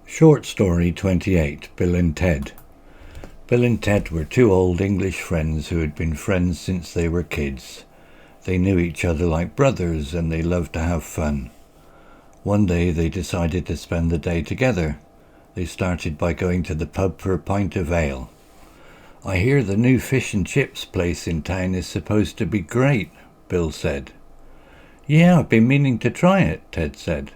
Short story 28, Bill and Ted. Bill and Ted were two old English friends who had been friends since they were kids. They knew each other like brothers and they loved to have fun. One day they decided to spend the day together. They started by going to the pub for a pint of ale. "I hear the new fish and chips place in town is supposed to be great," Bill said. "Yeah, I've been meaning to try it," Ted said.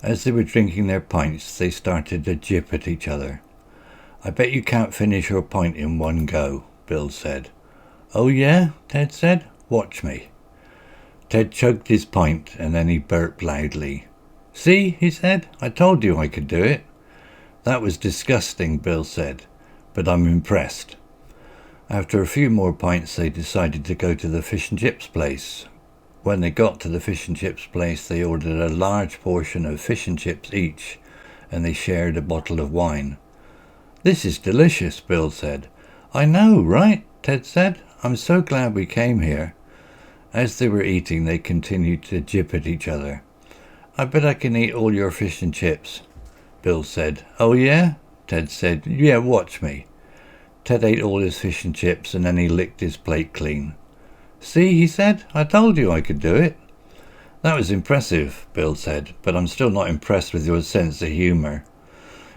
As they were drinking their pints, they started to jip at each other. "I bet you can't finish your pint in one go," Bill said. "Oh yeah?" Ted said. "Watch me." Ted chugged his pint and then he burped loudly. "See," he said, "I told you I could do it." "That was disgusting," Bill said, "but I'm impressed." After a few more pints, they decided to go to the fish and chips place. When they got to the fish and chips place, they ordered a large portion of fish and chips each, and they shared a bottle of wine. "This is delicious," Bill said. "I know, right?" Ted said. "I'm so glad we came here." As they were eating, they continued to jip at each other. "I bet I can eat all your fish and chips," Bill said. "Oh yeah?" Ted said. "Yeah, watch me." Ted ate all his fish and chips and then he licked his plate clean. "See," he said, "I told you I could do it." "That was impressive," Bill said, "but I'm still not impressed with your sense of humour."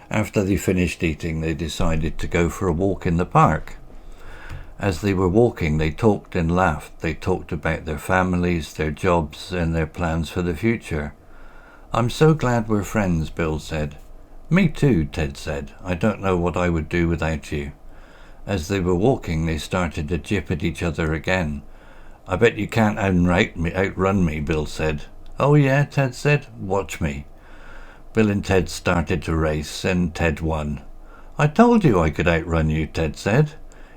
After they finished eating, they decided to go for a walk in the park. As they were walking, they talked and laughed. They talked about their families, their jobs, and their plans for the future. "I'm so glad we're friends," Bill said. "Me too," Ted said. "I don't know what I would do without you." As they were walking, they started to jip at each other again. "I bet you can't outrun me," Bill said. "Oh yeah," Ted said. "Watch me." Bill and Ted started to race, and Ted won. "I told you I could outrun you," Ted said.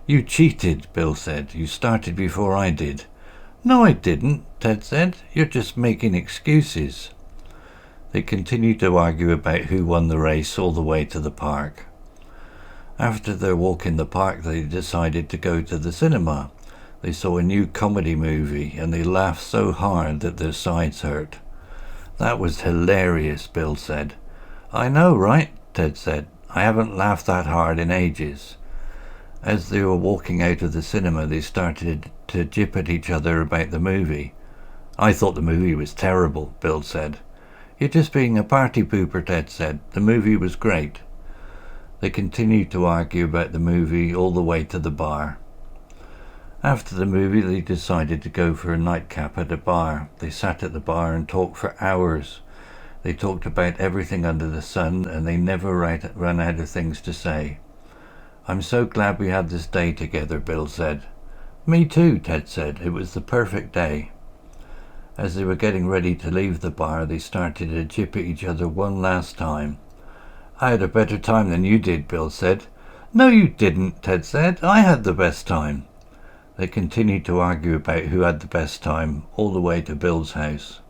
"You cheated," Bill said. "You started before I did." "No, I didn't," Ted said. "You're just making excuses." They continued to argue about who won the race all the way to the park. After their walk in the park, they decided to go to the cinema. They saw a new comedy movie and they laughed so hard that their sides hurt. "That was hilarious," Bill said. "I know, right?" Ted said. "I haven't laughed that hard in ages." As they were walking out of the cinema, they started to jip at each other about the movie. "I thought the movie was terrible," Bill said. "You're just being a party pooper," Ted said. "The movie was great." They continued to argue about the movie all the way to the bar. After the movie, they decided to go for a nightcap at a bar. They sat at the bar and talked for hours. They talked about everything under the sun, and they never ran out of things to say. "I'm so glad we had this day together," Bill said. "Me too," Ted said. "It was the perfect day." As they were getting ready to leave the bar, they started to jip at each other one last time. "I had a better time than you did," Bill said. "No, you didn't," Ted said. "I had the best time." They continued to argue about who had the best time all the way to Bill's house.